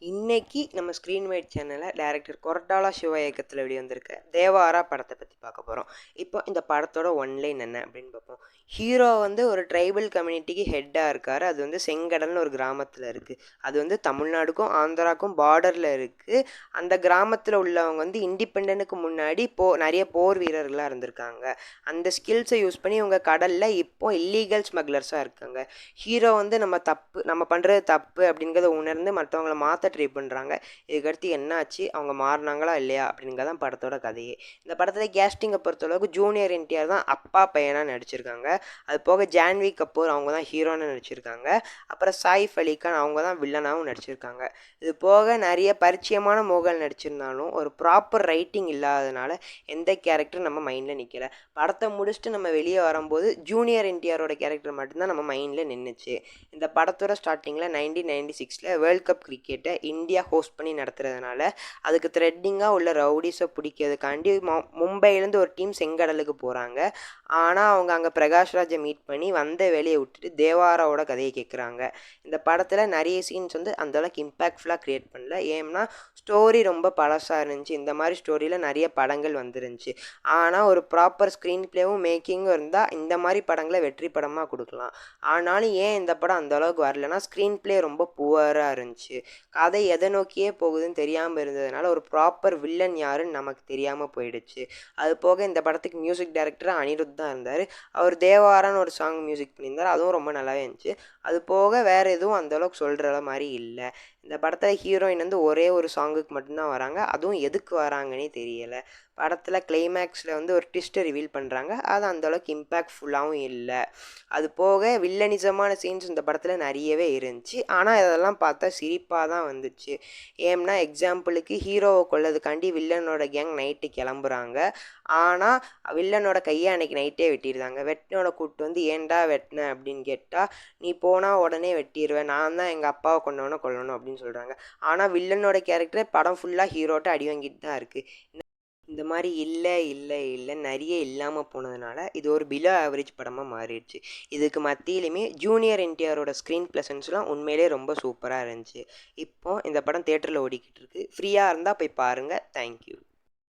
இன்னைக்கு நம்ம screen mat சேனலில் டைரக்டர் கொரட்டாலா சிவா இயக்கத்தில் வெளிவந்திருக்க தேவாரா படத்தை பற்றி பார்க்க போகிறோம். இப்போ இந்த படத்தோட ஒன்லைன் என்ன அப்படின்னு பார்ப்போம். ஹீரோ வந்து ஒரு ட்ரைபல் கம்யூனிட்டிக்கு ஹெட்டாக இருக்கார். அது வந்து செங்கடல்னு ஒரு கிராமத்தில் இருக்குது. அது வந்து தமிழ்நாடுக்கும் ஆந்திராவுக்கும் பார்டரில் இருக்குது. அந்த கிராமத்தில் உள்ளவங்க வந்து இண்டிபெண்டனுக்கு முன்னாடி நிறைய போர் வீரர்களாக இருந்திருக்காங்க. அந்த ஸ்கில்ஸை யூஸ் பண்ணி இவங்க கடலில் இப்போ இல்லீகல் ஸ்மக்லர்ஸாக இருக்காங்க. ஹீரோ வந்து நம்ம பண்ணுறது தப்பு அப்படிங்கிறத உணர்ந்து மற்றவங்கள மாற்ற ட்ரை பண்ணுறாங்க. இதுக்கடுத்து என்னாச்சு, அவங்க மாறினாங்களா இல்லையா அப்படிங்கிறது தான் படத்தோட கதையே. இந்த படத்தில் கேஸ்டிங்கை பொறுத்தளவுக்கு ஜூனியர் என்டிஆர் தான் அப்பா பையனாக நடிச்சிருக்காங்க. அது போக ஜான்வி கபூர் அவங்க தான் ஹீரோன்னு நடிச்சிருக்காங்க. அப்புறம் சாயிஃப் அலி கான் அவங்க தான் வில்லனாகவும் நடிச்சிருக்காங்க. இது போக நிறைய பரிச்சயமான முகங்கள் நடிச்சிருந்தாலும் ஒரு ப்ராப்பர் ரைட்டிங் இல்லாததுனால எந்த கேரக்டரும் நம்ம மைண்டில் நிற்கலை. படத்தை முடிச்சுட்டு நம்ம வெளியே வரும்போது ஜூனியர் என்டிஆரோட கேரக்டர் மட்டும்தான் நம்ம மைண்டில் நின்றுச்சு. இந்த படத்தோட ஸ்டார்டிங்கில் 1996 வேர்ல்ட் கப் கிரிக்கெட்டை இந்தியா ஹோஸ்ட் பண்ணி நடத்துறதுனால அதுக்கு த்ரெட்டிங்காக உள்ள ரவுடிஸை பிடிக்கிறதுக்காண்டி மும்பையிலேருந்து ஒரு டீம் செங்கடலுக்கு போகிறாங்க. ஆனால் அவங்க அங்கே பிரகாஷ்ராஜை மீட் பண்ணி வந்த வேலையை விட்டுட்டு தேவாராவோட கதையை கேட்குறாங்க. இந்த படத்தில் நிறைய சீன்ஸ் வந்து அந்தளவுக்கு இம்பேக்ட்ஃபுல்லாக க்ரியேட் பண்ணல. ஏன்னா ஸ்டோரி ரொம்ப பழசாக இருந்துச்சு. இந்த மாதிரி ஸ்டோரியில் நிறைய படங்கள் வந்துருந்துச்சு. ஆனால் ஒரு ப்ராப்பர் ஸ்க்ரீன் ப்ளேவும் மேக்கிங்கும் இருந்தால் இந்த மாதிரி படங்களை வெற்றி படமாக கொடுக்கலாம். ஆனாலும் ஏன் இந்த படம் அந்தளவுக்கு வரலன்னா ஸ்க்ரீன் ப்ளே ரொம்ப புவராக இருந்துச்சு. கதை எதை நோக்கியே போகுதுன்னு தெரியாமல் இருந்ததுனால ஒரு ப்ராப்பர் வில்லன் யாருன்னு நமக்கு தெரியாமல் போயிடுச்சு. அது போக இந்த படத்துக்கு மியூசிக் டைரக்டராக அனிருத் தான் இருந்தார். அவர் தேவாரான்னு ஒரு சாங் மியூசிக் பண்ணியிருந்தார். அதுவும் ரொம்ப நல்லாவே இருந்துச்சு. அது போக வேறு எதுவும் அந்தளவுக்கு சொல்கிற மாதிரி இல்லை. இந்த படத்தில் ஹீரோயின் வந்து ஒரே ஒரு சாங்குக்கு மட்டும்தான் வராங்க. அதுவும் எதுக்கு வராங்கன்னே தெரியலை. படத்தில் கிளைமேக்ஸில் வந்து ஒரு ட்விஸ்ட்டை ரிவீல் பண்ணுறாங்க. அது அந்தளவுக்கு இம்பேக்ட்ஃபுல்லாகவும் இல்லை. அது போக வில்லனிசமான சீன்ஸ் இந்த படத்தில் நிறையவே இருந்துச்சு. ஆனால் இதெல்லாம் பார்த்தா சிரிப்பாக தான் வந்துச்சு. ஏன்னா எக்ஸாம்பிளுக்கு ஹீரோவை கொல்லதுக்காண்டி வில்லனோட கேங் நைட்டு கிளம்புறாங்க. ஆனால் வில்லனோட கையை அன்றைக்கி நைட்டே வெட்டிடுறாங்க. வெட்டினோட கூப்பிட்டு வந்து ஏன்டா வெட்டின அப்படின்னு கேட்டால், நீ போனால் உடனே வெட்டிடுவேன், நான் தான் எங்கள் அப்பாவை கொண்டவனை கொல்லணும் அப்படின்னு சொல்கிறாங்க. ஆனால் வில்லனோட கேரக்டர் படம் ஃபுல்லாக ஹீரோட்ட அடி வாங்கிட்டு தான் இருக்குது. இந்த மாதிரி இல்லை நிறைய இல்லாமல் போனதுனால இது ஒரு பிலோ ஆவரேஜ் படமாக மாறிடுச்சு. இதுக்கு மத்தியிலுமே ஜூனியர் என்டிஆரோட ஸ்க்ரீன் ப்ளசன்ஸ்லாம் உண்மையிலே ரொம்ப சூப்பராக இருந்துச்சு. இப்போது இந்த படம் தேட்டரில் ஓடிக்கிட்டு இருக்கு. ஃப்ரீயாக இருந்தால் போய் பாருங்கள். தேங்க்யூ.